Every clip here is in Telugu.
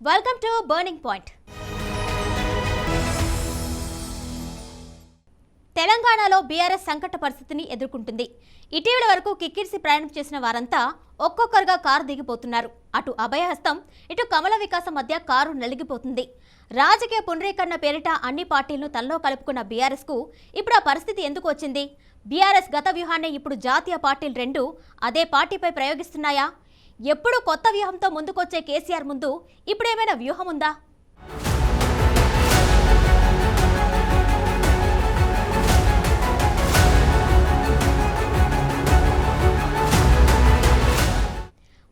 Welcome to burning point. తెలంగాణలో బీఆర్ఎస్ సంకట పరిస్థితిని ఎదుర్కొంటుంది. ఇటీవల వరకు కిక్కిరిసి ప్రయాణం చేసిన వారంతా ఒక్కొక్కరుగా కారు దిగిపోతున్నారు. అటు అభయహస్తం, ఇటు కమల వికాసం మధ్య కారు నలిగిపోతుంది. రాజకీయ పునరీకరణ పేరిట అన్ని పార్టీలను తనలో కలుపుకున్న బీఆర్ఎస్ కు ఇప్పుడు ఆ పరిస్థితి ఎందుకు వచ్చింది? బీఆర్ఎస్ గత వ్యూహాన్ని ఇప్పుడు జాతీయ పార్టీలు రెండు అదే పార్టీపై ప్రయోగిస్తున్నాయా? ఎప్పుడు కొత్త వ్యూహంతో ముందుకొచ్చే కేసీఆర్ ముందు ఇప్పుడేమైనా వ్యూహం ఉందా?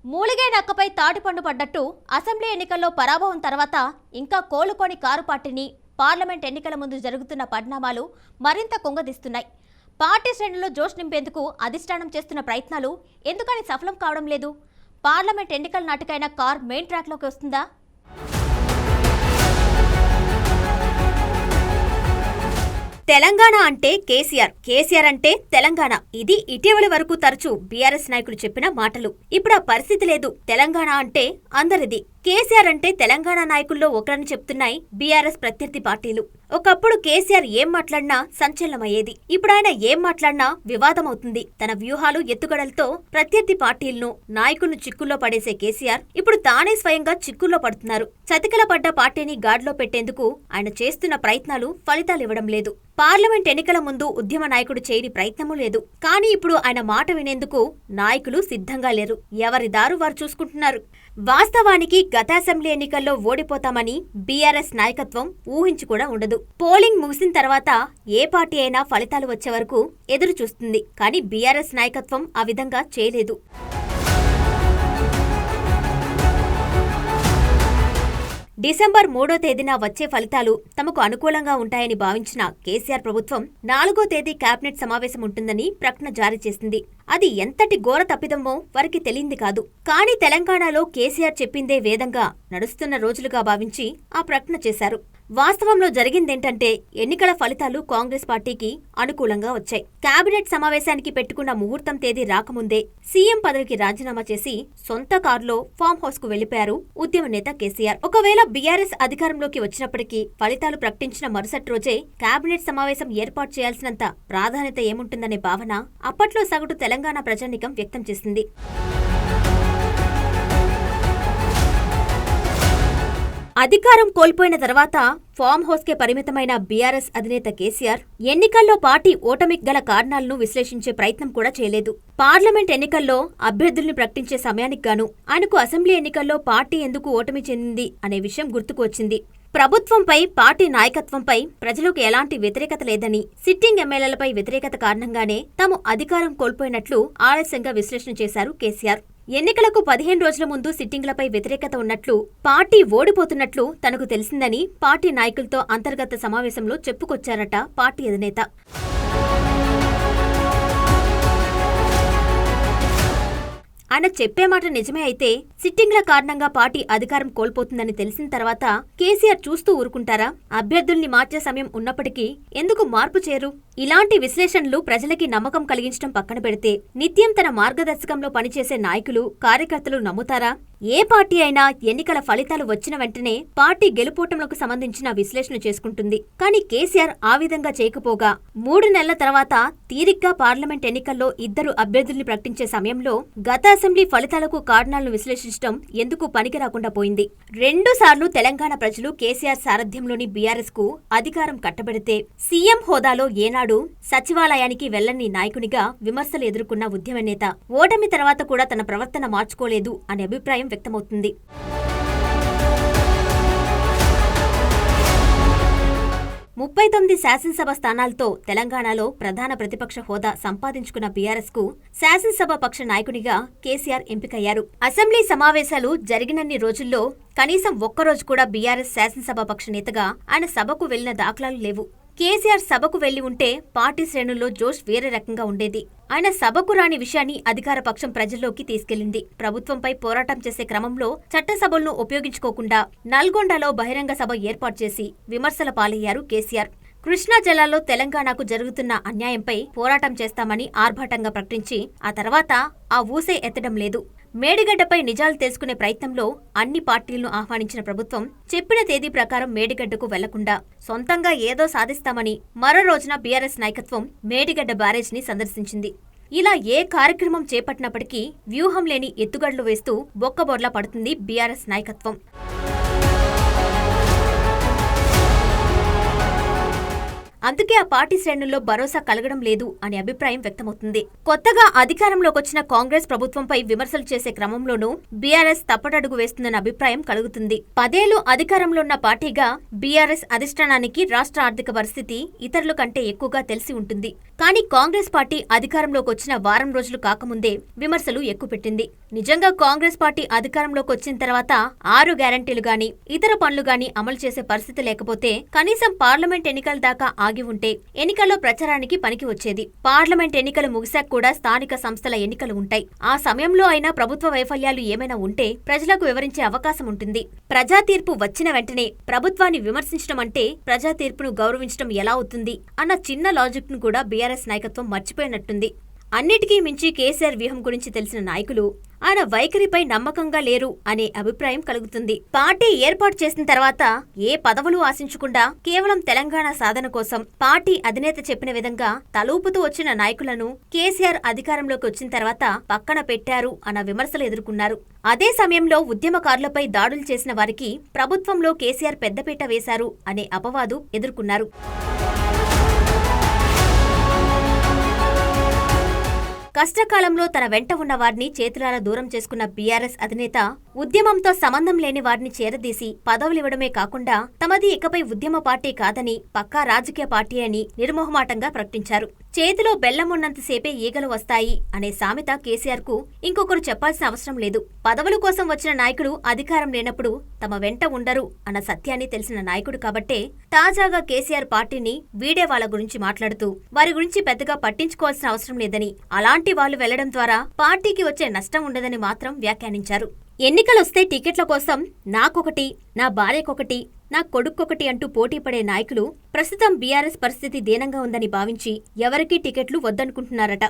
మూలిగే నక్కపై తాటిపండు పడ్డట్టు అసెంబ్లీ ఎన్నికల్లో పరాభవం తర్వాత ఇంకా కోలుకోని కారు పార్టీని పార్లమెంట్ ఎన్నికల ముందు జరుగుతున్న పరిణామాలు మరింత కుంగదీస్తున్నాయి. పార్టీ శ్రేణుల్లో జోష్ నింపేందుకు అధిష్టానం చేస్తున్న ప్రయత్నాలు ఎందుకని సఫలం కావడం లేదు? పార్లమెంట్ ఎన్నికల నాటికైన కార్ మెయిన్ ట్రాక్లోకి వస్తుందా? తెలంగాణ అంటే కేసీఆర్, కేసీఆర్ అంటే తెలంగాణ. ఇది ఇటీవలి వరకు తరచూ బీఆర్ఎస్ నాయకులు చెప్పిన మాటలు. ఇప్పుడు ఆ పరిస్థితి లేదు. తెలంగాణ అంటే అందరిది. కేసీఆర్ అంటే తెలంగాణ నాయకుల్లో ఒకరని చెప్తున్నాయి బీఆర్ఎస్ ప్రత్యర్థి పార్టీలు. ఒకప్పుడు కేసీఆర్ ఏం మాట్లాడినా సంచలనమయ్యేది. ఇప్పుడు ఆయన ఏం మాట్లాడినా వివాదమవుతుంది. తన వ్యూహాలు ఎత్తుగడలతో ప్రత్యర్థి పార్టీలను, నాయకులను చిక్కుల్లో పడేసే కేసీఆర్ ఇప్పుడు తానే స్వయంగా చిక్కుల్లో పడుతున్నారు. చతికిల పడ్డ పార్టీని గాడిలో పెట్టేందుకు ఆయన చేస్తున్న ప్రయత్నాలు ఫలితాలివ్వడం లేదు. పార్లమెంట్ ఎన్నికల ముందు ఉద్యమ నాయకుడు చేయని ప్రయత్నమూ లేదు. కానీ ఇప్పుడు ఆయన మాట వినేందుకు నాయకులు సిద్ధంగా లేరు. ఎవరి దారు వారు చూసుకుంటున్నారు. వాస్తవానికి గత అసెంబ్లీ ఎన్నికల్లో ఓడిపోతామని బీఆర్ఎస్ నాయకత్వం ఊహించి కూడా ఉండదు. పోలింగ్ ముగిసిన తర్వాత ఏ పార్టీ అయినా ఫలితాలు వచ్చే వరకు ఎదురు చూస్తుంది. కానీ బీఆర్ఎస్ నాయకత్వం ఆ విధంగా చేయలేదు. డిసెంబర్ 3వ తేదీన వచ్చే ఫలితాలు తమకు అనుకూలంగా ఉంటాయని భావించిన కేసీఆర్ ప్రభుత్వం 4వ తేదీ కేబినెట్ సమావేశం ఉంటుందని ప్రకటన జారీ చేసింది. అది ఎంతటి ఘోర తప్పిదమో వారికి తెలియంది కాదు. కానీ తెలంగాణలో కేసీఆర్ చెప్పిందే వేదంగా నడుస్తున్న రోజులుగా భావించి ఆ ప్రకటన చేశారు. వాస్తవంలో జరిగిందేంటంటే ఎన్నికల ఫలితాలు కాంగ్రెస్ పార్టీకి అనుకూలంగా వచ్చాయి. కేబినెట్ సమావేశానికి పెట్టుకున్న ముహూర్తం తేదీ రాకముందే సీఎం పదవికి రాజీనామా చేసి సొంత కారులో ఫామ్ హౌస్ కు వెళ్లిపోయారు ఉద్యమ నేత కేసీఆర్. ఒకవేళ బీఆర్ఎస్ అధికారంలోకి వచ్చినప్పటికీ ఫలితాలు ప్రకటించిన మరుసటి రోజే కేబినెట్ సమావేశం ఏర్పాటు చేయాల్సినంత ప్రాధాన్యత ఏముంటుందనే భావన అప్పట్లో సగటు తెలంగాణ ప్రజానీకం వ్యక్తం చేసింది. అధికారం కోల్పోయిన తర్వాత ఫామ్ హౌస్కే పరిమితమైన బీఆర్ఎస్ అధినేత కేసీఆర్ ఎన్నికల్లో పార్టీ ఓటమికి గల కారణాలను విశ్లేషించే ప్రయత్నం కూడా చేయలేదు. పార్లమెంట్ ఎన్నికల్లో అభ్యర్థుల్ని ప్రకటించే సమయానికి గాను ఆయనకు అసెంబ్లీ ఎన్నికల్లో పార్టీ ఎందుకు ఓటమి చెందింది అనే విషయం గుర్తుకు వచ్చింది. ప్రభుత్వంపై, పార్టీ నాయకత్వంపై ప్రజలకు ఎలాంటి వ్యతిరేకత లేదని, సిట్టింగ్ ఎమ్మెల్యేలపై వ్యతిరేకత కారణంగానే తాము అధికారం కోల్పోయినట్లు ఆలస్యంగా విశ్లేషణ చేశారు కేసీఆర్. ఎన్నికలకు 15 రోజుల ముందు సిట్టింగ్లపై వ్యతిరేకత ఉన్నట్లు, పార్టీ ఓడిపోతున్నట్లు తనకు తెలిసిందని పార్టీ నాయకులతో అంతర్గత సమావేశంలో చెప్పుకొచ్చారట పార్టీ అధినేత. ఆయన చెప్పే మాట నిజమే అయితే సిట్టింగ్ల కారణంగా పార్టీ అధికారం కోల్పోతుందని తెలిసిన తర్వాత కేసీఆర్ చూస్తూ ఊరుకుంటారా? అభ్యర్థుల్ని మార్చే సమయం ఉన్నప్పటికీ ఎందుకు మార్పు చేయరు? ఇలాంటి విశ్లేషణలు ప్రజలకి నమ్మకం కలిగించడం పక్కన పెడితే నిత్యం తన మార్గదర్శకంలో పనిచేసే నాయకులు, కార్యకర్తలు నమ్ముతారా? ఏ పార్టీ అయినా ఎన్నికల ఫలితాలు వచ్చిన వెంటనే పార్టీ గెలుపోటములకు సంబంధించిన విశ్లేషణ చేసుకుంటుంది. కానీ కేసీఆర్ ఆ విధంగా చేయకపోగా 3 నెలల తర్వాత తీరిగ్గా పార్లమెంట్ ఎన్నికల్లో 2 అభ్యర్థుల్ని ప్రకటించే సమయంలో గత అసెంబ్లీ ఫలితాలకు కారణాలను విశ్లేషించడం ఎందుకు పనికి రాకుండా పోయింది? 2 సార్లు తెలంగాణ ప్రజలు కేసీఆర్ సారథ్యంలోని బీఆర్ఎస్ కు అధికారం కట్టబెడితే సీఎం హోదాలో ఏనాడు సచివాలయానికి వెళ్లని నాయకునిగా విమర్శలు ఎదుర్కొన్న ఉద్యమ నేత ఓటమి తర్వాత కూడా తన ప్రవర్తన మార్చుకోలేదు అనే అభిప్రాయం వ్యక్తమవుతుంది. 39 శాసనసభ స్థానాలతో తెలంగాణలో ప్రధాన ప్రతిపక్ష హోదా సంపాదించుకున్న బీఆర్ఎస్ కు శాసనసభ పక్ష నాయకునిగా కేసీఆర్ ఎంపికయ్యారు. అసెంబ్లీ సమావేశాలు జరిగినన్ని రోజుల్లో కనీసం ఒక్కరోజు కూడా బీఆర్ఎస్ శాసనసభ పక్ష నేతగా ఆయన సభకు వెళ్లిన దాఖలాలు లేవు. కేసీఆర్ సభకు వెళ్లి ఉంటే పార్టీ శ్రేణుల్లో జోష్ వేరే రకంగా ఉండేది. ఆయన సభకు రాని విషయాన్ని అధికార పక్షం ప్రజల్లోకి తీసుకెళ్లింది. ప్రభుత్వంపై పోరాటం చేసే క్రమంలో చట్టసభలను ఉపయోగించుకోకుండా నల్గొండలో బహిరంగ సభ ఏర్పాటు చేసి విమర్శల పాలయ్యారు కేసీఆర్. కృష్ణా జిల్లాలో తెలంగాణకు జరుగుతున్న అన్యాయంపై పోరాటం చేస్తామని ఆర్భాటంగా ప్రకటించి ఆ తర్వాత ఆ ఊసే ఎత్తడం లేదు. మేడిగడ్డపై నిజాలు తెలుసుకునే ప్రయత్నంలో అన్ని పార్టీలను ఆహ్వానించిన ప్రభుత్వం చెప్పిన తేదీ ప్రకారం మేడిగడ్డకు వెళ్లకుండా సొంతంగా ఏదో సాధిస్తామని మరో రోజున బీఆర్ఎస్ నాయకత్వం మేడిగడ్డ బ్యారేజ్ని సందర్శించింది. ఇలా ఏ కార్యక్రమం చేపట్టినప్పటికీ వ్యూహం లేని ఎత్తుగడలు వేస్తూ బొక్కబొర్లా పడుతుంది బీఆర్ఎస్ నాయకత్వం. అందుకే ఆ పార్టీ శ్రేణుల్లో భరోసా కలగడం లేదు అనే అభిప్రాయం వ్యక్తమవుతుంది. కొత్తగా అధికారంలోకొచ్చిన కాంగ్రెస్ ప్రభుత్వంపై విమర్శలు చేసే క్రమంలోనూ బీఆర్ఎస్ తప్పటడుగు వేస్తుందన్న అభిప్రాయం కలుగుతుంది. 10 ఏళ్లు అధికారంలో ఉన్న పార్టీగా బీఆర్ఎస్ అధిష్టానానికి రాష్ట్ర ఆర్థిక పరిస్థితి ఇతరుల కంటే ఎక్కువగా తెలిసి ఉంటుంది. కానీ కాంగ్రెస్ పార్టీ అధికారంలోకి వచ్చిన వారం రోజులు కాకముందే విమర్శలు ఎక్కుపెట్టింది. నిజంగా కాంగ్రెస్ పార్టీ అధికారంలోకి వచ్చిన తర్వాత 6 గ్యారంటీలు గాని ఇతర పనులు గాని అమలు చేసే పరిస్థితి లేకపోతే కనీసం పార్లమెంట్ ఎన్నికల దాకా ఆగి ఉంటే ఎన్నికల్లో ప్రచారానికి పనికి వచ్చేది. పార్లమెంట్ ఎన్నికలు ముగిశాక కూడా స్థానిక సంస్థల ఎన్నికలు ఉంటాయి. ఆ సమయంలో అయినా ప్రభుత్వ వైఫల్యాలు ఏమైనా ఉంటే ప్రజలకు వివరించే అవకాశం ఉంటుంది. ప్రజా తీర్పు వచ్చిన వెంటనే ప్రభుత్వాన్ని విమర్శించడం అంటే ప్రజా తీర్పును గౌరవించడం ఎలా అవుతుంది అన్న చిన్న లాజిక్ ను కూడా బీఆర్ఎస్ నాయకత్వం మర్చిపోయినట్టుంది. అన్నిటికీ మించి కేసీఆర్ వ్యూహం గురించి తెలిసిన నాయకులు ఆయన వైఖరిపై నమ్మకంగా లేరు అనే అభిప్రాయం కలుగుతుంది. పార్టీ ఏర్పాటు చేసిన తర్వాత ఏ పదవులు ఆశించకుండా కేవలం తెలంగాణ సాధన కోసం పార్టీ అధినేత చెప్పిన విధంగా తలూపుతూ వచ్చిన నాయకులను కేసీఆర్ అధికారంలోకి వచ్చిన తర్వాత పక్కన పెట్టారు అన్న విమర్శలు ఎదుర్కొన్నారు. అదే సమయంలో ఉద్యమకారులపై దాడులు చేసిన వారికి ప్రభుత్వంలో కేసీఆర్ పెద్దపీట వేశారు అనే అపవాదు ఎదుర్కొన్నారు. కష్టకాలంలో తన వెంట ఉన్న వారిని చేతులారా దూరం చేసుకున్న బీఆర్ఎస్ అధినేత ఉద్యమంతో సంబంధం లేని వారిని చేరదీసి పదవులివ్వడమే కాకుండా తమది ఇకపై ఉద్యమ పార్టీ కాదని పక్కా రాజకీయ పార్టీ అని నిర్మోహమాటంగా ప్రకటించారు. చేతిలో బెల్లం ఉన్నంతసేపే ఈగలు వస్తాయి అనే సామెత కేసీఆర్ కు ఇంకొకరు చెప్పాల్సిన అవసరం లేదు. పదవుల కోసం వచ్చిన నాయకుడు అధికారం లేనప్పుడు తమ వెంట ఉండరు అన్న సత్యాన్ని తెలిసిన నాయకుడు కాబట్టే తాజాగా కేసీఆర్ పార్టీని వీడే వాళ్ల గురించి మాట్లాడుతూ వారి గురించి పెద్దగా పట్టించుకోవాల్సిన అవసరం లేదని, అలాంటి వాళ్ళు వెళ్లడం ద్వారా పార్టీకి వచ్చే నష్టం ఉండదని మాత్రం వ్యాఖ్యానించారు. ఎన్నికలొస్తే టికెట్ల కోసం నాకొకటి, నా భార్యకొకటి, నా కొడుక్కొకటి అంటూ పోటీపడే నాయకులు ప్రస్తుతం బీఆర్ఎస్ పరిస్థితి దీనంగా ఉందని భావించి ఎవరికీ టికెట్లు వద్దనుకుంటున్నారట.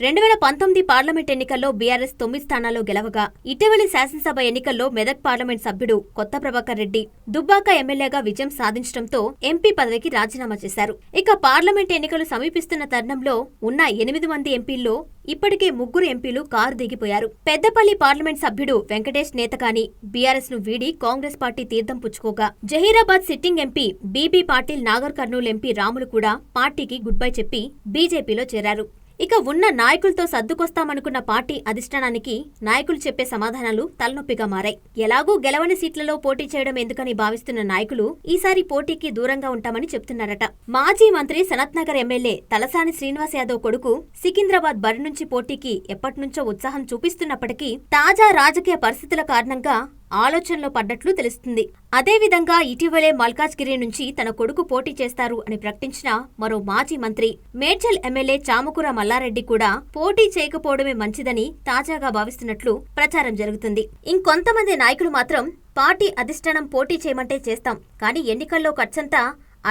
2019 పార్లమెంట్ ఎన్నికల్లో బీఆర్ఎస్ 9 స్థానాల్లో గెలవగా ఇటీవలి శాసనసభ ఎన్నికల్లో మెదక్ పార్లమెంట్ సభ్యుడు కొత్త ప్రభాకర్ రెడ్డి దుబ్బాక ఎమ్మెల్యేగా విజయం సాధించడంతో ఎంపీ పదవికి రాజీనామా చేశారు. ఇక పార్లమెంట్ ఎన్నికలు సమీపిస్తున్న తరుణంలో ఉన్న 8 మంది ఎంపీల్లో ఇప్పటికే 3 ఎంపీలు కారు దిగిపోయారు. పెద్దపల్లి పార్లమెంట్ సభ్యుడు వెంకటేష్ నేతకాని బీఆర్ఎస్ ను వీడి కాంగ్రెస్ పార్టీ తీర్థం పుచ్చుకోగా Zaheerabad sitting MP BB Patil, Nagarkurnool MP Ramulu కూడా పార్టీకి గుడ్ బై చెప్పి బీజేపీలో చేరారు. ఇక ఉన్న నాయకులతో సర్దుకొస్తామనుకున్న పార్టీ అధిష్టానానికి నాయకులు చెప్పే సమాధానాలు తలనొప్పిగా మారాయి. ఎలాగూ గెలవని సీట్లలో పోటీ చేయడం ఎందుకని భావిస్తున్న నాయకులు ఈసారి పోటీకి దూరంగా ఉంటామని చెప్తున్నారట. మాజీ మంత్రి సనత్నగర్ ఎమ్మెల్యే తలసాని శ్రీనివాస్ యాదవ్ కొడుకు సికింద్రాబాద్ బరి నుంచి పోటీకి ఎప్పటినుంచో ఉత్సాహం చూపిస్తున్నప్పటికీ తాజా రాజకీయ పరిస్థితుల కారణంగా ఆలోచనలో పడ్డట్లు తెలుస్తుంది. అదేవిధంగా ఇటీవలే మల్కాజ్గిరి నుంచి తన కొడుకు పోటీ చేస్తారు అని ప్రకటించిన మరో మాజీ మంత్రి మేడ్చల్ ఎమ్మెల్యే చామకూర మల్లారెడ్డి కూడా పోటీ చేయకపోవడమే మంచిదని తాజాగా భావిస్తున్నట్లు ప్రచారం జరుగుతుంది. ఇంకొంతమంది నాయకులు మాత్రం పార్టీ అధిష్టానం పోటీ చేయమంటే చేస్తాం, కానీ ఎన్నికల్లో ఖర్చంతా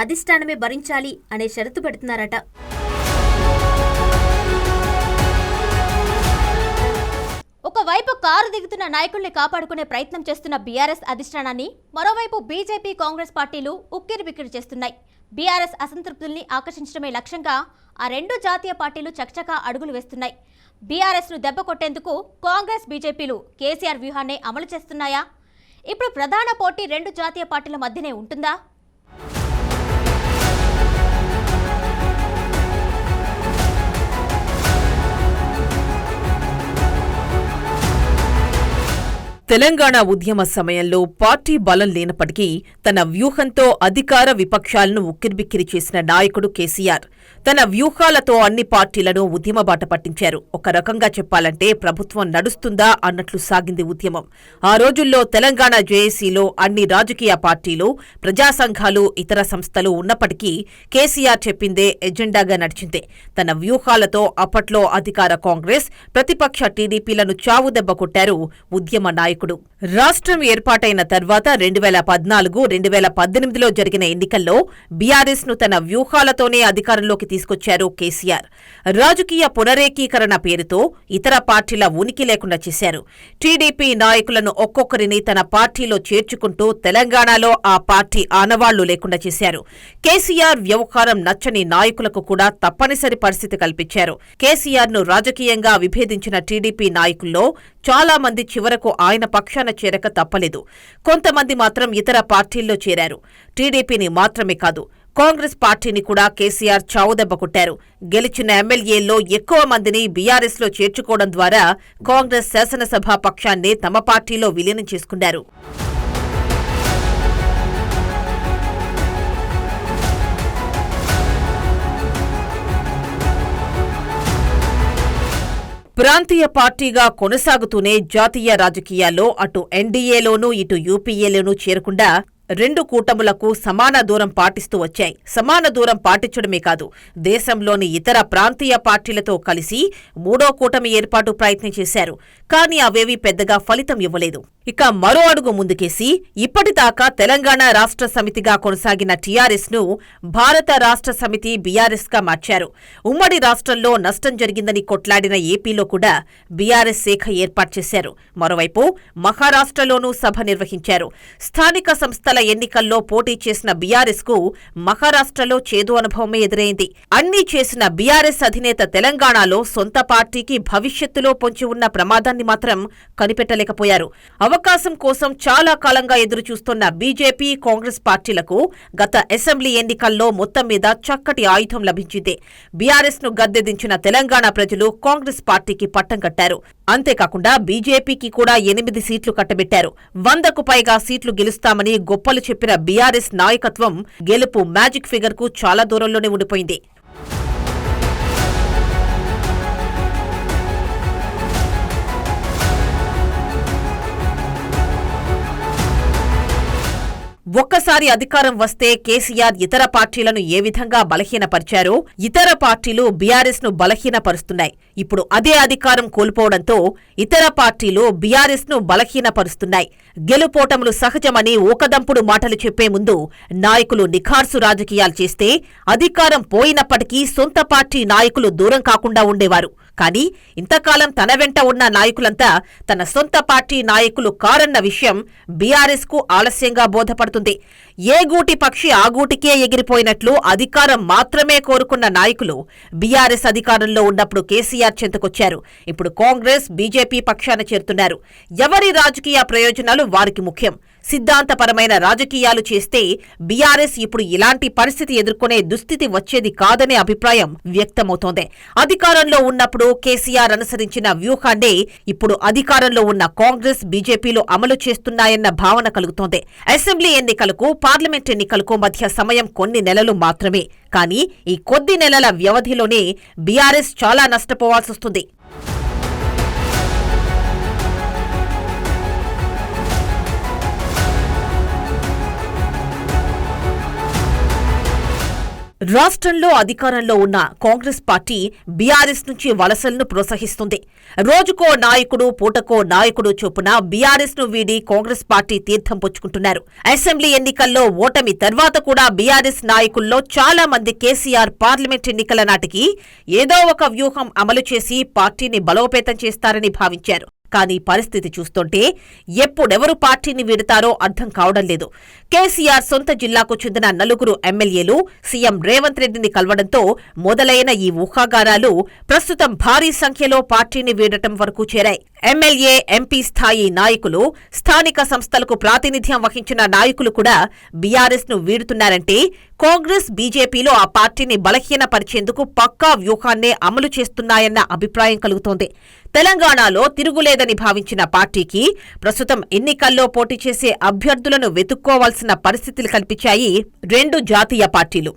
అధిష్టానమే భరించాలి అనే షరతు పెడుతున్నారట. ఒకవైపు కారు దిగుతున్న నాయకుల్ని కాపాడుకునే ప్రయత్నం చేస్తున్న బీఆర్ఎస్ అధిష్టానాన్ని మరోవైపు బీజేపీ, కాంగ్రెస్ పార్టీలు ఉక్కిరిబిక్కిరి చేస్తున్నాయి. బీఆర్ఎస్ అసంతృప్తుల్ని ఆకర్షించడమే లక్ష్యంగా ఆ 2 జాతీయ పార్టీలు చకచకా అడుగులు వేస్తున్నాయి. బీఆర్ఎస్ ను దెబ్బ కొట్టేందుకు కాంగ్రెస్, బీజేపీలు కేసీఆర్ వ్యూహాన్ని అమలు చేస్తున్నాయా? ఇప్పుడు ప్రధాన పోటీ 2 జాతీయ పార్టీల మధ్యనే ఉంటుందా? తెలంగాణ ఉద్యమ సమయంలో పార్టీ బలం లేనప్పటికీ తన వ్యూహంతో అధికార విపక్షాలను ఉక్కిరిబిక్కిరి చేసిన నాయకుడు కేసీఆర్. తన వ్యూహాలతో అన్ని పార్టీలను ఉద్యమ బాట పట్టించారు. ఒక రకంగా చెప్పాలంటే ప్రభుత్వం నడుస్తుందా అన్నట్లు సాగింది ఉద్యమం. ఆ రోజుల్లో తెలంగాణ జేఏసీలో అన్ని రాజకీయ పార్టీలు, ప్రజా సంఘాలు, ఇతర సంస్థలు ఉన్నప్పటికీ కేసీఆర్ చెప్పిందే ఎజెండాగా నడిచింది. తన వ్యూహాలతో అప్పట్లో అధికార కాంగ్రెస్, ప్రతిపక్ష టీడీపీలను చావుదెబ్బ కొట్టారు ఉద్యమ నాయకులు. నాయకుడు. రాష్ట్రం ఏర్పాటైన తర్వాత 2014, 2018లో జరిగిన ఎన్నికల్లో బీఆర్ఎస్ ను తన వ్యూహాలతోనే అధికారంలోకి తీసుకొచ్చారు కేసీఆర్. రాజకీయ పునరేకీకరణ పేరుతో ఇతర పార్టీల ఉనికి లేకుండా చేశారు. టీడీపీ నాయకులను ఒక్కొక్కరిని తన పార్టీలో చేర్చుకుంటూ తెలంగాణలో ఆ పార్టీ ఆనవాళ్లు లేకుండా చేశారు. కేసీఆర్ వ్యవహారం నచ్చని నాయకులకు కూడా తప్పనిసరి పరిస్థితి కల్పించారు. కేసీఆర్ ను రాజకీయంగా విభేదించిన టీడీపీ నాయకుల్లో చాలా మంది చివరకు ఆయన పక్షాన చేరక తప్పలేదు. కొంతమంది మాత్రం ఇతర పార్టీల్లో చేరారు. టీడీపీని మాత్రమే కాదు, కాంగ్రెస్ పార్టీని కూడా కేసీఆర్ చావుదెబ్బ కొట్టారు. గెలిచిన ఎమ్మెల్యేల్లో ఎక్కువ మందిని బీఆర్ఎస్లో చేర్చుకోవడం ద్వారా కాంగ్రెస్ శాసనసభా పక్షాన్నే తమ పార్టీలో విలీనం చేసుకున్నారు. ప్రాంతీయ పార్టీగా కొనసాగుతూనే జాతీయ రాజకీయాల్లో అటు ఎన్డీఏలోనూ ఇటు యూపీఏలోనూ చేరకుండా రెండు కూటములకు సమాన దూరం పాటిస్తూ వచ్చాయి. సమాన దూరం పాటించడమే కాదు, దేశంలోని ఇతర ప్రాంతీయ పార్టీలతో కలిసి మూడో కూటమి ఏర్పాటు ప్రయత్నం చేశారు. కానీ అవేవీ పెద్దగా ఫలితం ఇవ్వలేదు. ఇక మరో అడుగు ముందుకేసి ఇప్పటిదాకా తెలంగాణ రాష్ట్ర సమితిగా కొనసాగిన టీఆర్ఎస్ ను భారత రాష్ట్ర సమితి బీఆర్ఎస్ గా మార్చారు. ఉమ్మడి రాష్ట్రంలో నష్టం జరిగిందని కొట్లాడిన ఏపీలో కూడా బీఆర్ఎస్ శాఖ ఏర్పాటు చేశారు. మరోవైపు మహారాష్ట్రలోనూ సభ నిర్వహించారు. స్థానిక సంస్థల ఎన్నికల్లో పోటీ చేసిన బీఆర్ఎస్ కు మహారాష్ట్రలో చేదు అనుభవమే ఎదురైంది. అన్నీ చేసిన బీఆర్ఎస్ అధినేత తెలంగాణలో సొంత పార్టీకి భవిష్యత్తులో పొంచి ఉన్న ప్రమాదాన్ని మాత్రం కనిపెట్టలేకపోయారు. అవకాశం కోసం చాలా కాలంగా ఎదురుచూస్తున్న బీజేపీ, కాంగ్రెస్ పార్టీలకు గత అసెంబ్లీ ఎన్నికల్లో మొత్తం మీద చక్కటి ఆయుధం లభించింది. బీఆర్ఎస్ ను గద్దెదించిన తెలంగాణ ప్రజలు కాంగ్రెస్ పార్టీకి పట్టం కట్టారు. అంతేకాకుండా బీజేపీకి కూడా 8 సీట్లు కట్టబెట్టారు. 100కు పైగా సీట్లు గెలుస్తామని గొప్పలు చెప్పిన బీఆర్ఎస్ నాయకత్వం గెలుపు మ్యాజిక్ ఫిగర్ కు చాలా దూరంలోనే ఉండిపోయింది. ఒక్కసారి అధికారం వస్తే కేసీఆర్ ఇతర పార్టీలను ఏ విధంగా బలహీనపరిచారో ఇతర పార్టీలు బీఆర్ఎస్ ను బలహీనపరుస్తున్నాయి. ఇప్పుడు అదే అధికారం కోల్పోవడంతో ఇతర పార్టీలు బీఆర్ఎస్ ను బలహీనపరుస్తున్నాయి. గెలుపోటములు సహజమని ఊకదంపుడు మాటలు చెప్పే ముందు నాయకులు నిఖార్సు రాజకీయాలు చేస్తే అధికారం పోయినప్పటికీ సొంత పార్టీ నాయకులు దూరం కాకుండా ఉండేవారు. కానీ ఇంతకాలం తన వెంట ఉన్న నాయకులంతా తన సొంత పార్టీ నాయకులు కారన్న విషయం బీఆర్ఎస్ కు ఆలస్యంగా బోధపడుతుంది. ఏ గూటి పక్షి ఆ గూటికే ఎగిరిపోయినట్లు అధికారం మాత్రమే కోరుకున్న నాయకులు బీఆర్ఎస్ అధికారంలో ఉన్నప్పుడు కేసీఆర్ చెంతకొచ్చారు. ఇప్పుడు కాంగ్రెస్, బీజేపీ పక్షాన చేరుతున్నారు. ఎవరి రాజకీయ ప్రయోజనాలు వారికి ముఖ్యం. సిద్ధాంతపరమైన రాజకీయాలు చేస్తే బీఆర్ఎస్ ఇప్పుడు ఇలాంటి పరిస్థితి ఎదుర్కొనే దుస్థితి వచ్చేది కాదనే అభిప్రాయం వ్యక్తమవుతోంది. అధికారంలో ఉన్నప్పుడు కేసీఆర్ అనుసరించిన వ్యూహాన్నే ఇప్పుడు అధికారంలో ఉన్న కాంగ్రెస్, బీజేపీలు అమలు చేస్తున్నాయన్న భావన కలుగుతోంది. అసెంబ్లీ ఎన్నికలకు, పార్లమెంట్ ఎన్నికలకు మధ్య సమయం కొన్ని నెలలు మాత్రమే. కానీ ఈ కొద్ది నెలల వ్యవధిలోనే బీఆర్ఎస్ చాలా నష్టపోవాల్సొస్తుంది. రాష్ట్రంలో అధికారంలో ఉన్న కాంగ్రెస్ పార్టీ బీఆర్ఎస్ నుంచి వలసలను ప్రోత్సహిస్తుంది. రోజుకో నాయకుడు, పూటకో నాయకుడు చొప్పున బీఆర్ఎస్ ను వీడి కాంగ్రెస్ పార్టీ తీర్థం పుచ్చుకుంటున్నారు. అసెంబ్లీ ఎన్నికల్లో ఓటమి తర్వాత కూడా బీఆర్ఎస్ నాయకుల్లో చాలా మంది కేసీఆర్ పార్లమెంట్ ఎన్నికల నాటికి ఏదో ఒక వ్యూహం అమలు చేసి పార్టీని బలోపేతం చేస్తారని భావించారు. కానీ పరిస్థితి చూస్తుంటే ఎప్పుడెవరు పార్టీని వీడతారో అర్థం కావడం లేదు. కేసీఆర్ సొంత జిల్లాకు చెందిన 4 ఎమ్మెల్యేలు సీఎం రేవంత్ రెడ్డిని కలవడంతో మొదలైన ఈ ఊహాగానాలు ప్రస్తుతం భారీ సంఖ్యలో పార్టీని వీడటం వరకు చేరాయి. ఎమ్మెల్యే, ఎంపీ స్థాయి నాయకులు, స్థానిక సంస్థలకు ప్రాతినిధ్యం వహించిన నాయకులు కూడా బీఆర్ఎస్ ను వీడుతున్నారంటే కాంగ్రెస్, బీజేపీలో ఆ పార్టీని బలహీనపరిచేందుకు పక్కా వ్యూహాన్నే అమలు చేస్తున్నాయన్న అభిప్రాయం కలుగుతోంది. తెలంగాణలో తిరుగులేదని భావించిన పార్టీకి ప్రస్తుతం ఎన్నికల్లో పోటీ చేసే అభ్యర్థులను వెతుక్కోవాల్సిన పరిస్థితులు కల్పించాయి 2 జాతీయ పార్టీలు.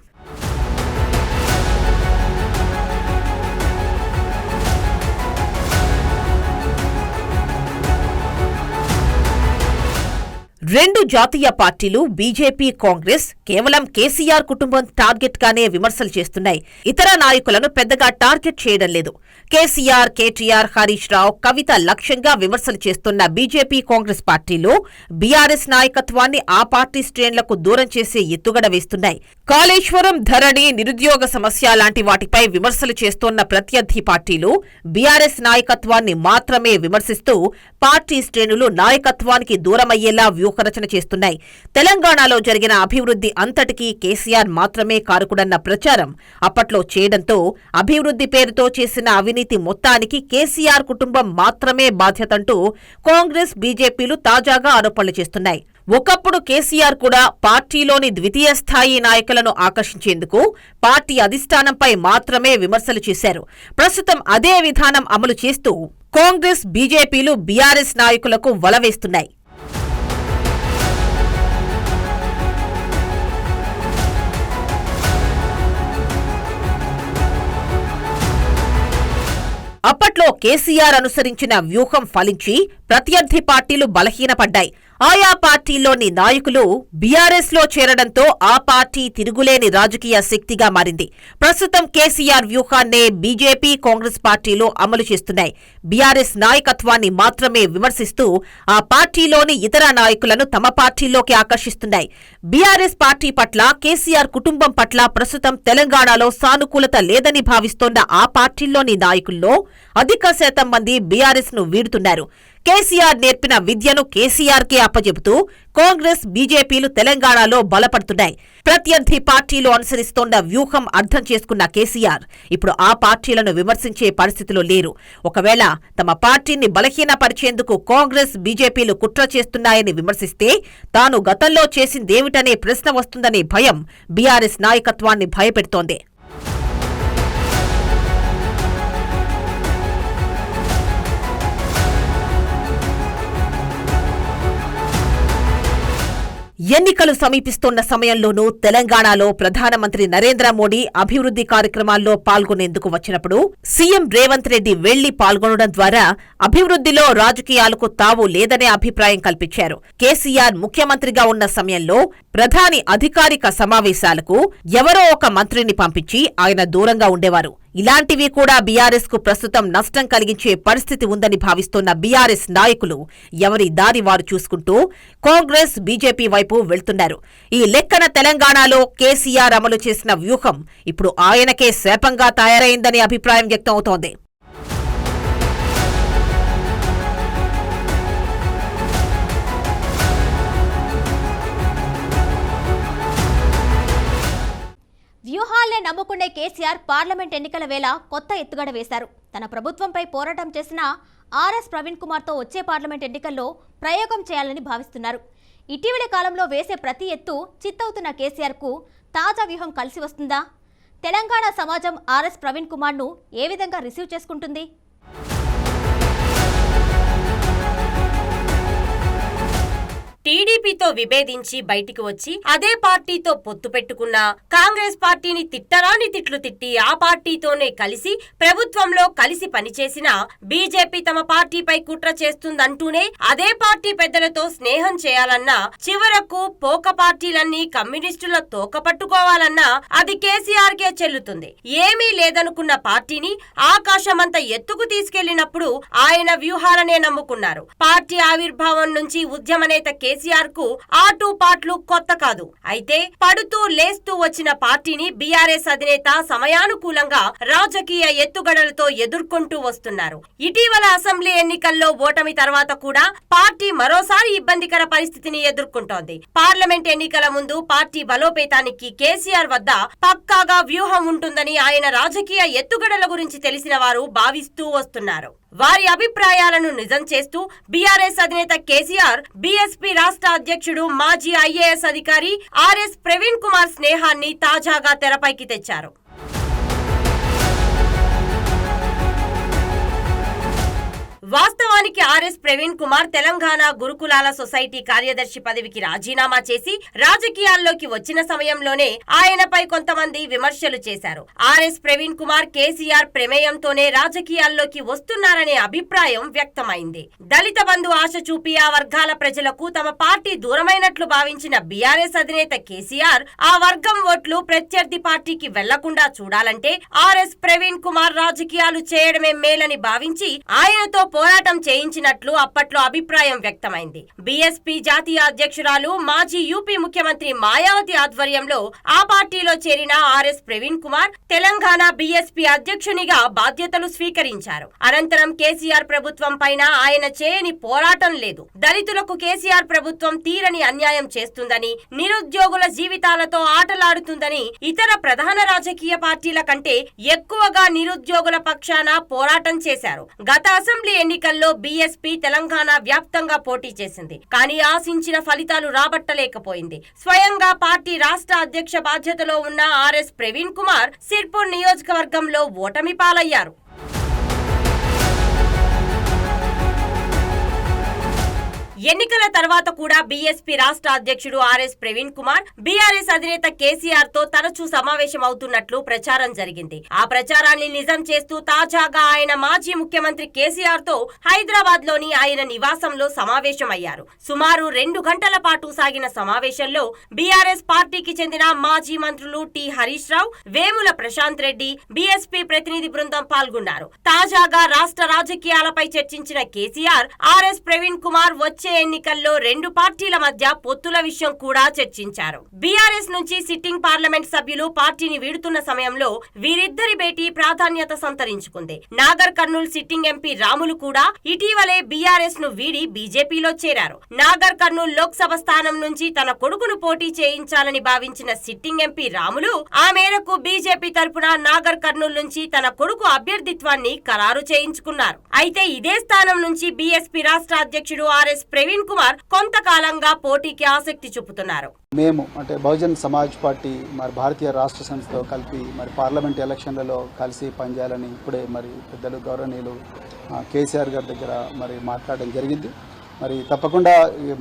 రెండు జాతీయ పార్టీలు బీజేపీ, కాంగ్రెస్ కేవలం కేసీఆర్ కుటుంబం టార్గెట్ గానే విమర్శలు చేస్తున్నాయి. ఇతర నాయకులను పెద్దగా టార్గెట్ చేయడం లేదు. కేసీఆర్, కేటీఆర్, హరీష్ రావు, కవిత లక్ష్యంగా విమర్శలు చేస్తున్న బీజేపీ, కాంగ్రెస్ పార్టీలు బీఆర్ఎస్ నాయకత్వాన్ని ఆ పార్టీ శ్రేణులకు దూరం చేసే ఎత్తుగడ వేస్తున్నాయి. కాళేశ్వరం, ధరణి, నిరుద్యోగ సమస్య లాంటి వాటిపై విమర్శలు చేస్తోన్న ప్రత్యర్థి పార్టీలు బీఆర్ఎస్ నాయకత్వాన్ని మాత్రమే విమర్శిస్తూ పార్టీ శ్రేణులు నాయకత్వానికి దూరమయ్యేలా వ్యూహరచన చేస్తున్నాయి. తెలంగాణలో జరిగిన అభివృద్ధి అంతటికీ కేసీఆర్ మాత్రమే కారకుడన్న ప్రచారం అప్పట్లో చేయడంతో అభివృద్ధి పేరుతో చేసిన అవినీతి మొత్తానికి కేసీఆర్ కుటుంబం మాత్రమే బాధ్యతంటూ కాంగ్రెస్, బీజేపీలు తాజాగా ఆరోపణలు చేస్తున్నాయి. ఒకప్పుడు కేసీఆర్ కూడా పార్టీలోని ద్వితీయ స్థాయి నాయకులను ఆకర్షించేందుకు పార్టీ అధిష్టానంపై మాత్రమే విమర్శలు చేశారు. ప్రస్తుతం అదే విధానం అమలు చేస్తూ కాంగ్రెస్, బీజేపీలు బీఆర్ఎస్ నాయకులకు వలవేస్తున్నాయి. అప్పట్లో కేసీఆర్ అనుసరించిన వ్యూహం ఫలించి ప్రత్యర్థి పార్టీలు బలహీనపడ్డాయి. ఆయా పార్టీల్లోని నాయకులు బీఆర్ఎస్ లో చేరడంతో ఆ పార్టీ తిరుగులేని రాజకీయ శక్తిగా మారింది. ప్రస్తుతం కేసీఆర్ వ్యూహాన్నే బీజేపీ, కాంగ్రెస్ పార్టీలు అమలు చేస్తున్నాయి. బీఆర్ఎస్ నాయకత్వాన్ని మాత్రమే విమర్శిస్తూ ఆ పార్టీలోని ఇతర నాయకులను తమ పార్టీల్లోకి ఆకర్షిస్తున్నాయి. బీఆర్ఎస్ పార్టీ పట్ల, కేసీఆర్ కుటుంబం పట్ల ప్రస్తుతం తెలంగాణలో సానుకూలత లేదని భావిస్తోన్న ఆ పార్టీల్లోని నాయకుల్లో అధిక శాతం మంది బీఆర్ఎస్ ను వీడుతున్నారు. కేసీఆర్ నేర్పిన విద్యను కేసీఆర్కే అప్పజెబుతూ కాంగ్రెస్, బీజేపీలు తెలంగాణలో బలపడుతున్నాయి. ప్రత్యర్థి పార్టీలు అనుసరిస్తోన్న వ్యూహం అర్థం చేసుకున్న కేసీఆర్ ఇప్పుడు ఆ పార్టీలను విమర్శించే పరిస్థితిలో లేరు. ఒకవేళ తమ పార్టీని బలహీనపరిచేందుకు కాంగ్రెస్, బీజేపీలు కుట్ర చేస్తున్నాయని విమర్శిస్తే తాను గతంలో చేసిందేమిటనే ప్రశ్న వస్తుందనే భయం బీఆర్ఎస్ నాయకత్వాన్ని భయపెడుతోంది. ఎన్నికలు సమీపిస్తోన్న సమయంలోనూ తెలంగాణలో ప్రధానమంత్రి నరేంద్ర మోడీ అభివృద్ధి కార్యక్రమాల్లో పాల్గొనేందుకు వచ్చినప్పుడు సీఎం రేవంత్ రెడ్డి వెళ్లి పాల్గొనడం ద్వారా అభివృద్ధిలో రాజకీయాలకు తావు లేదనే అభిప్రాయం కల్పించారు. కేసీఆర్ ముఖ్యమంత్రిగా ఉన్న సమయంలో ప్రధాని అధికారిక సమావేశాలకు ఎవరో ఒక మంత్రిని పంపించి ఆయన దూరంగా ఉండేవారు. ఇలాంటివి కూడా బీఆర్ఎస్ కు ప్రస్తుతం నష్టం కలిగించే పరిస్థితి ఉందని భావిస్తోన్న బీఆర్ఎస్ నాయకులు ఎవరి దారి వారు చూసుకుంటూ కాంగ్రెస్, బీజేపీ వైపు వెళ్తున్నారు. ఈ లెక్కన తెలంగాణలో కేసీఆర్ అమలు చేసిన వ్యూహం ఇప్పుడు ఆయనకే శాపంగా తయారైందని అభిప్రాయం వ్యక్తమవుతోంది. వ్యూహాల్నే నమ్ముకునే కేసీఆర్ పార్లమెంట్ ఎన్నికల వేళ కొత్త ఎత్తుగడ వేశారు. తన ప్రభుత్వంపై పోరాటం చేసిన ఆర్ఎస్ ప్రవీణ్ కుమార్తో వచ్చే పార్లమెంట్ ఎన్నికల్లో ప్రయోగం చేయాలని భావిస్తున్నారు. ఇటీవలి కాలంలో వేసే ప్రతి ఎత్తు చిత్తవుతున్న కేసీఆర్కు తాజా వ్యూహం కలిసి వస్తుందా? తెలంగాణ సమాజం ఆర్ఎస్ ప్రవీణ్ కుమార్ను ఏ విధంగా రిసీవ్ చేసుకుంటుంది? టీడీపీతో విభేదించి బయటికి వచ్చి అదే పార్టీతో పొత్తు పెట్టుకున్న కాంగ్రెస్ పార్టీని తిట్టరాని తిట్లు తిట్టి ఆ పార్టీతోనే కలిసి ప్రభుత్వంలో కలిసి పనిచేసిన బీజేపీ తమ పార్టీపై కుట్ర చేస్తుందంటూనే అదే పార్టీ పెద్దలతో స్నేహం చేయాలన్నా, చివరకు పోక పార్టీలన్నీ కమ్యూనిస్టుల తోక పట్టుకోవాలన్నా అది కేసీఆర్ కే చెల్లుతుంది. ఏమీ లేదనుకున్న పార్టీని ఆకాశమంత ఎత్తుకు తీసుకెళ్లినప్పుడు ఆయన వ్యూహాలనే నమ్ముకున్నారు. పార్టీ ఆవిర్భావం నుంచి ఉద్యమ నేత కేసీఆర్ కు ఆటూపాట్లు కొత్త కాదు. అయితే పడుతూ లేస్తూ వచ్చిన పార్టీని బీఆర్ఎస్ అధినేత సమయానుకూలంగా రాజకీయ ఎత్తుగడలతో ఎదుర్కొంటూ వస్తున్నారు. ఇటీవల అసెంబ్లీ ఎన్నికల్లో ఓటమి తర్వాత కూడా పార్టీ మరోసారి ఇబ్బందికర పరిస్థితిని ఎదుర్కొంటోంది. పార్లమెంట్ ఎన్నికల ముందు పార్టీ బలోపేతానికి కేసీఆర్ వద్ద పక్కాగా వ్యూహం ఉంటుందని ఆయన రాజకీయ ఎత్తుగడల గురించి తెలిసిన వారు భావిస్తూ వస్తున్నారు. వారి అభిప్రాయాలను నిజం చేస్తూ బీఆర్ఎస్ అధినేత కేసీఆర్ బీఎస్పీ రాష్ట్ర అధ్యక్షుడు, మాజీ ఐఏఎస్ అధికారి ఆర్ఎస్ ప్రవీణ్ కుమార్ స్నేహాన్ని తాజాగా తెరపైకి తెచ్చారు. వాస్తవానికి ఆర్ఎస్ ప్రవీణ్ కుమార్ తెలంగాణ గురుకులాల సొసైటీ కార్యదర్శి పదవికి రాజీనామా చేసి రాజకీయాల్లోకి వచ్చిన సమయంలోనే ఆయనపై కొంతమంది విమర్శలు చేశారు. ఆర్ఎస్ ప్రవీణ్ కుమార్ కేసీఆర్ ప్రమేయంతోనే రాజకీయాల్లోకి వస్తున్నారనే అభిప్రాయం వ్యక్తమైంది. దళిత బంధు ఆశ చూపి ఆ వర్గాల ప్రజలకు తమ పార్టీ దూరమైనట్లు భావించిన బీఆర్ఎస్ అధినేత కేసీఆర్ ఆ వర్గం ఓట్లు ప్రత్యర్థి పార్టీకి వెళ్లకుండా చూడాలంటే ఆర్ఎస్ ప్రవీణ్ కుమార్ రాజకీయాలు చేయడమే మేలని భావించి ఆయనతో పోరాటం చేయించినట్లు అప్పట్లో అభిప్రాయం వ్యక్తమైంది. బీఎస్పీ జాతీయ అధ్యక్షురాలు మాజీ యూపీ ముఖ్యమంత్రి మాయావతి ఆధ్వర్యంలో ఆ పార్టీలో చేరిన ఆర్ఎస్ ప్రవీణ్ కుమార్ తెలంగాణ బీఎస్పీ అధ్యక్షునిగా బాధ్యతలు స్వీకరించారు. అనంతరం కేసీఆర్ ప్రభుత్వం పైన ఆయన చేయని పోరాటం లేదు. దళితులకు కేసీఆర్ ప్రభుత్వం తీరని అన్యాయం చేస్తుందని, నిరుద్యోగుల జీవితాలతో ఆటలాడుతుందని ఇతర ప్రధాన రాజకీయ పార్టీల కంటే ఎక్కువగా నిరుద్యోగుల పక్షాన పోరాటం చేశారు. గత అసెంబ్లీ ఎన్నికల్లో బీఎస్పీ తెలంగాణ వ్యాప్తంగా పోటీ చేసింది. కానీ ఆశించిన ఫలితాలు రాబట్టలేకపోయింది. స్వయంగా పార్టీ రాష్ట్ర అధ్యక్ష బాధ్యతలో ఉన్న ఆర్ఎస్ ప్రవీణ్ కుమార్ సిర్పూర్ నియోజకవర్గంలో ఓటమి పాలయ్యారు. ఎన్నికల తర్వాత కూడా బీఎస్పీ రాష్ట్ర అధ్యక్షుడు ఆర్ఎస్ ప్రవీణ్ కుమార్ బీఆర్ఎస్ అధినేత కేసీఆర్ తో తరచూ సమావేశం అవుతున్నట్లు ప్రచారం జరిగింది. ఆ ప్రచారాన్ని నిజం చేస్తూ తాజాగా ఆయన మాజీ ముఖ్యమంత్రి కేసీఆర్ తో హైదరాబాద్ లోని ఆయన నివాసంలో సమావేశమయ్యారు. సుమారు 2 గంటల పాటు సాగిన సమావేశంలో బీఆర్ఎస్ పార్టీకి చెందిన మాజీ మంత్రులు టి హరీష్ రావు, వేముల ప్రశాంత్ రెడ్డి, బీఎస్పీ ప్రతినిధి బృందం పాల్గొన్నారు. తాజాగా రాష్ట్ర రాజకీయాలపై చర్చించిన కేసీఆర్ ఆర్ఎస్ ప్రవీణ్ కుమార్ వచ్చే ఎన్నికల్లో 2 పార్టీల మధ్య పొత్తుల విషయం కూడా చర్చించారు. బీఆర్ఎస్ నుంచి సిట్టింగ్ పార్లమెంట్ సభ్యులు పార్టీని వీడుతున్న సమయంలో వీరిద్దరి భేటీ ప్రాధాన్యత సంతరించుకుంది. నాగర్ కర్నూల్ సిట్టింగ్ ఎంపీ రాములు కూడా ఇటీవలే బీఆర్ఎస్ ను వీడి బీజేపీలో చేరారు. నాగర్ కర్నూల్ లోక్సభ స్థానం నుంచి తన కొడుకును పోటీ చేయించాలని భావించిన సిట్టింగ్ ఎంపీ రాములు ఆ మేరకు బీజేపీ తరపున నాగర్ కర్నూల్ నుంచి తన కొడుకు అభ్యర్థిత్వాన్ని ఖరారు చేయించుకున్నారు. అయితే ఇదే స్థానం నుంచి బీఎస్పీ రాష్ట్ర అధ్యక్షుడు ఆర్ఎస్ ప్రవీణ్ కుమార్ కొంతకాలంగా పోటీకి ఆసక్తి చూపుతున్నారు. మేము అంటే బహుజన్ సమాజ్ పార్టీ మరి భారతీయ రాష్ట్ర సమితితో కలిపి మరి పార్లమెంట్ ఎలక్షన్లలో కలిసి పనిచేయాలని ఇప్పుడే మరి పెద్దలు గౌరవనీయులు కేసీఆర్ గారి దగ్గర మరి మాట్లాడడం జరిగింది. మరి తప్పకుండా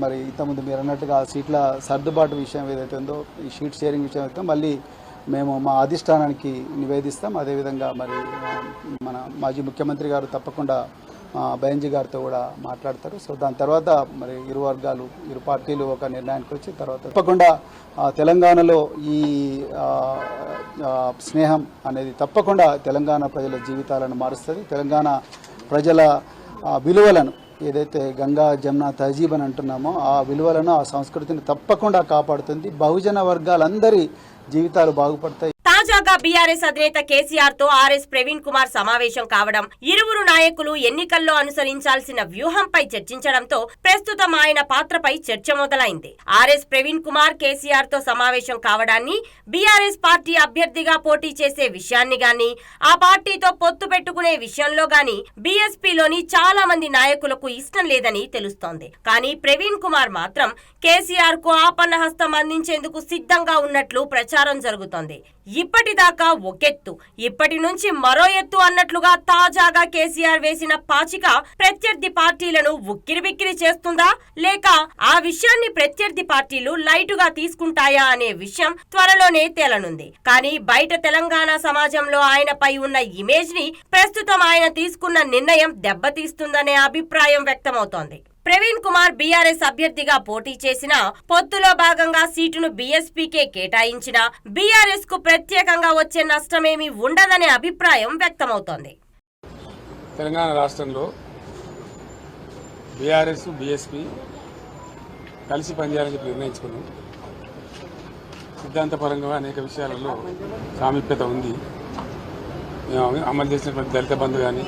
మరి ఇంతకుముందు మీరు అన్నట్టుగా సీట్ల సర్దుబాటు విషయం ఏదైతే ఉందో, ఈ షీట్ షేరింగ్ విషయం అయితే మళ్ళీ మేము మా అధిష్టానానికి నివేదిస్తాం. అదేవిధంగా మరి మన మాజీ ముఖ్యమంత్రి గారు తప్పకుండా బెంజీ గారితో కూడా మాట్లాడతారు. సో దాని తర్వాత మరి ఇరు పార్టీలు ఒక నిర్ణయానికి వచ్చి తర్వాత తప్పకుండా తెలంగాణలో ఈ స్నేహం అనేది తప్పకుండా తెలంగాణ ప్రజల జీవితాలను మారుస్తుంది. తెలంగాణ ప్రజల విలువలను ఏదైతే గంగా జమున తహజీబ్ అని అంటున్నామో ఆ విలువలను, ఆ సంస్కృతిని తప్పకుండా కాపాడుతుంది. బహుజన వర్గాలందరి జీవితాలు బాగుపడతాయి. తాజాగా బీఆర్ఎస్ అధినేత కేసీఆర్ తో ఆర్ఎస్ ప్రవీణ్ కుమార్ సమావేశం కావడం, ఇరువురు నాయకులు ఎన్నికల్లో అనుసరించాల్సిన వ్యూహంపై చర్చించడంతో ప్రస్తుతం ఆయన పాత్రపై చర్చ మొదలైంది. ఆర్ఎస్ ప్రవీణ్ కుమార్ కేసీఆర్ తో సమావేశం కావడాన్ని, బీఆర్ఎస్ పార్టీ అభ్యర్థిగా పోటీ చేసే విషయాన్ని గాని, ఆ పార్టీతో పొత్తు పెట్టుకునే విషయంలో గాని బీఎస్పీలోని చాలా మంది నాయకులకు ఇష్టం లేదని తెలుస్తోంది. కానీ ప్రవీణ్ కుమార్ మాత్రం కేసీఆర్ కు ఆపన్న హస్తం అందించేందుకు సిద్ధంగా ఉన్నట్లు ప్రచారం జరుగుతోంది. ఇప్పటిదాకా ఒకెత్తు, ఇప్పటి నుంచి మరో ఎత్తు అన్నట్లుగా తాజాగా కేసీఆర్ వేసిన పాచిక ప్రత్యర్థి పార్టీలను ఉక్కిరిబిక్కిరి చేస్తుందా, లేక ఆ విషయాన్ని ప్రత్యర్థి పార్టీలు లైటుగా తీసుకుంటాయా అనే విషయం త్వరలోనే తేలనుంది. కానీ బయట తెలంగాణ సమాజంలో ఆయనపై ఉన్న ఇమేజ్ ని ప్రస్తుతం ఆయన తీసుకున్న నిర్ణయం దెబ్బతీస్తుందనే అభిప్రాయం వ్యక్తమవుతోంది. ప్రవీణ్ కుమార్ బీఆర్ఎస్ అభ్యర్థిగా పోటీ చేసిన, పొత్తులో భాగంగా సీటును బీఎస్పీకే కేటాయించిన బీఆర్ఎస్ కు ప్రత్యేకంగా వచ్చే నష్టమేమీ ఉండదనే అభిప్రాయం వ్యక్తమవుతోంది. తెలంగాణ రాష్ట్రంలో బీఆర్ఎస్ బీఎస్పీ కలిసి పనిచేయాలని చెప్పి నిర్ణయించుకున్నాం. సిద్ధాంతపరంగా అనేక విషయాలలో సామీప్యత ఉంది. మేము అమలు చేసినటువంటి దళిత బంధు కానీ,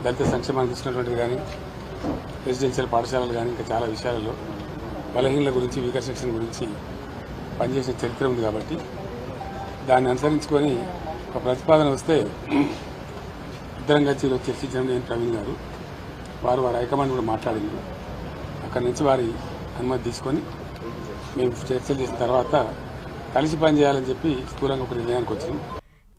దళిత సంక్షేమానికి ఇచ్చినటువంటిది కానీ, రెసిడెన్షియల్ పాఠశాలలు కానీ ఇంకా చాలా విషయాలలో బలహీనల గురించి, వీకర్ సెక్షన్ గురించి పనిచేసిన చరిత్ర ఉంది. కాబట్టి దాన్ని అనుసరించుకొని ఒక ప్రతిపాదన వస్తే ఇద్దరం కలిసి చర్చించడం నేను ప్రవీణ్ గారు, వారి హైకమాండ్ కూడా మాట్లాడింది. అక్కడి నుంచి వారి అనుమతి తీసుకొని మేము చర్చలు చేసిన తర్వాత కలిసి పనిచేయాలని చెప్పి స్థూలంగా ఒక నిర్ణయానికి వచ్చింది.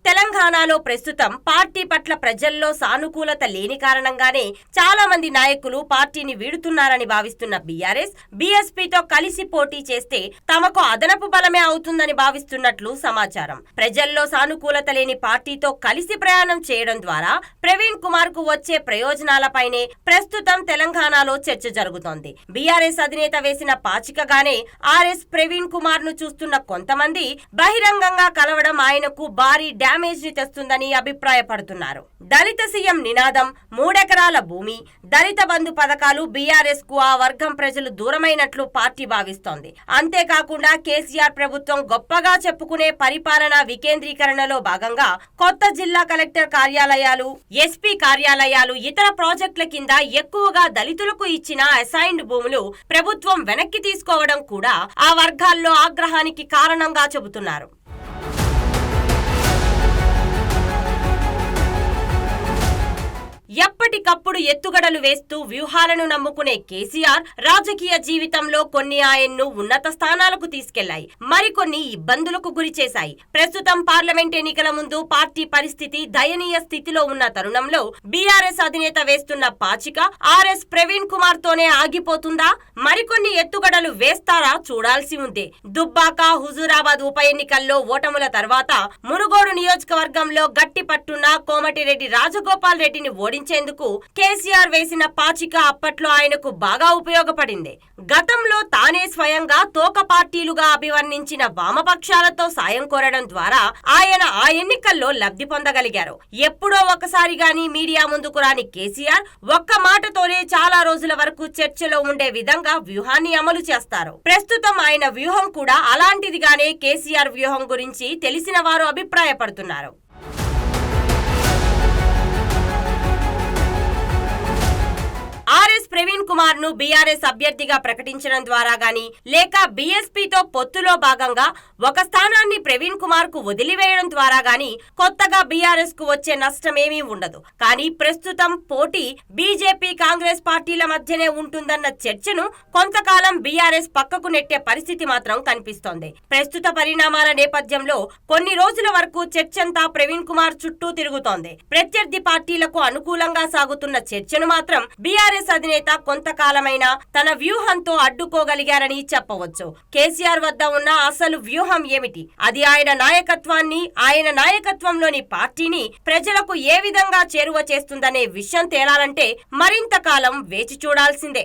తెలంగాణ తెలంగాణలో ప్రస్తుతం పార్టీ పట్ల ప్రజల్లో సానుకూలత లేని కారణంగానే చాలా మంది నాయకులు పార్టీని వీడుతున్నారని భావిస్తున్న బీఆర్ఎస్ బీఎస్పీతో కలిసి పోటీ చేస్తే తమకు అదనపు బలమే అవుతుందని భావిస్తున్నట్లు సమాచారం. ప్రజల్లో సానుకూలత లేని పార్టీతో కలిసి ప్రయాణం చేయడం ద్వారా ప్రవీణ్ కుమార్ కు వచ్చే ప్రయోజనాలపైనే ప్రస్తుతం తెలంగాణలో చర్చ జరుగుతోంది. బీఆర్ఎస్ అధినేత వేసిన పాచికగానే ఆర్ఎస్ ప్రవీణ్ కుమార్ ను చూస్తున్న కొంతమంది బహిరంగంగా కలవడం ఆయనకు భారీ డ్యామేజ్ ని తెస్తుందని అభిప్రాయపడుతున్నారు. దళిత సీఎం నినాదం, 3 ఎకరాల భూమి, దళిత బంధు పథకాలు బీఆర్ఎస్ కు ఆ వర్గం ప్రజలు దూరమైనట్లు పార్టీ భావిస్తోంది. అంతేకాకుండా కేసీఆర్ ప్రభుత్వం గొప్పగా చెప్పుకునే పరిపాలనా వికేంద్రీకరణలో భాగంగా కొత్త జిల్లా కలెక్టర్ కార్యాలయాలు, ఎస్పీ కార్యాలయాలు, ఇతర ప్రాజెక్టుల కింద ఎక్కువగా దళితులకు ఇచ్చిన అసైన్డ్ భూములు ప్రభుత్వం వెనక్కి తీసుకోవడం కూడా ఆ వర్గాల్లో ఆగ్రహానికి కారణంగా చెబుతున్నారు. ఎప్పటికప్పుడు ఎత్తుగడలు వేస్తూ వ్యూహాలను నమ్ముకునే కేసీఆర్ రాజకీయ జీవితంలో కొన్ని ఆయన్ను ఉన్నత స్థానాలకు తీసుకెళ్లాయి, మరికొన్ని ఇబ్బందులకు గురిచేశాయి. ప్రస్తుతం పార్లమెంట్ ఎన్నికల ముందు పార్టీ పరిస్థితి దయనీయ స్థితిలో ఉన్న తరుణంలో బీఆర్ఎస్ అధినేత వేస్తున్న పాచిక ఆర్ఎస్ ప్రవీణ్ కుమార్ తోనే ఆగిపోతుందా? మరికొన్ని ఎత్తుగడలు వేస్తారా చూడాల్సి ఉంది. దుబ్బాక, హుజూరాబాద్ ఉప ఎన్నికల్లో ఓటముల తర్వాత మునుగోడు నియోజకవర్గంలో గట్టి పట్టున్న కోమటిరెడ్డి రాజగోపాల్ రెడ్డిని ఓడించేందుకు కేసీఆర్ వేసిన పాచిక అప్పట్లో ఆయనకు బాగా ఉపయోగపడింది. గతంలో తానే స్వయంగా తోక పార్టీలుగా అభివర్ణించిన వామపక్షాలతో సాయం కోరడం ద్వారా ఆయన ఆ ఎన్నికల్లో లబ్ధి పొందగలిగారు. ఎప్పుడో ఒకసారి గాని మీడియా ముందుకు రాని కేసీఆర్ ఒక్క మాటతోనే చాలా రోజుల వరకు చర్చలో ఉండే విధంగా వ్యూహాన్ని అమలు చేస్తారు. ప్రస్తుతం ఆయన వ్యూహం కూడా అలాంటిదిగానే కేసీఆర్ వ్యూహం గురించి తెలిసిన వారు అభిప్రాయపడుతున్నారు. ఆర్ఎస్ ప్రవీణ్ కుమార్ ను బీఆర్ఎస్ అభ్యర్థిగా ప్రకటించడం ద్వారా గాని, లేక బీఎస్పీతో పొత్తులో భాగంగా ఒక స్థానాన్ని ప్రవీణ్ కుమార్ కు వదిలివేయడం ద్వారా గాని కొత్తగా బీఆర్ఎస్ కు వచ్చే నష్టమేమీ ఉండదు. కానీ ప్రస్తుతం పోటీ బీజేపీ, కాంగ్రెస్ పార్టీల మధ్యనే ఉంటుందన్న చర్చను కొంతకాలం బీఆర్ఎస్ పక్కకు నెట్టే పరిస్థితి మాత్రం కనిపిస్తోంది. ప్రస్తుత పరిణామాల నేపథ్యంలో కొన్ని రోజుల వరకు చర్చంతా ప్రవీణ్ కుమార్ చుట్టూ తిరుగుతోంది. ప్రత్యర్థి పార్టీలకు అనుకూలంగా సాగుతున్న చర్చను మాత్రం బీఆర్ఎస్ అధినేత కొంతకాలమైనా తన వ్యూహంతో అడ్డుకోగలిగారని చెప్పవచ్చు. కేసీఆర్ వద్ద ఉన్న అసలు వ్యూహం ఏమిటి? అది ఆయన నాయకత్వాన్ని, ఆయన నాయకత్వంలోని పార్టీని ప్రజలకు ఏ విధంగా చేరువ చేస్తుందనే విషయం తేలాలంటే మరింత కాలం వేచి చూడాల్సిందే.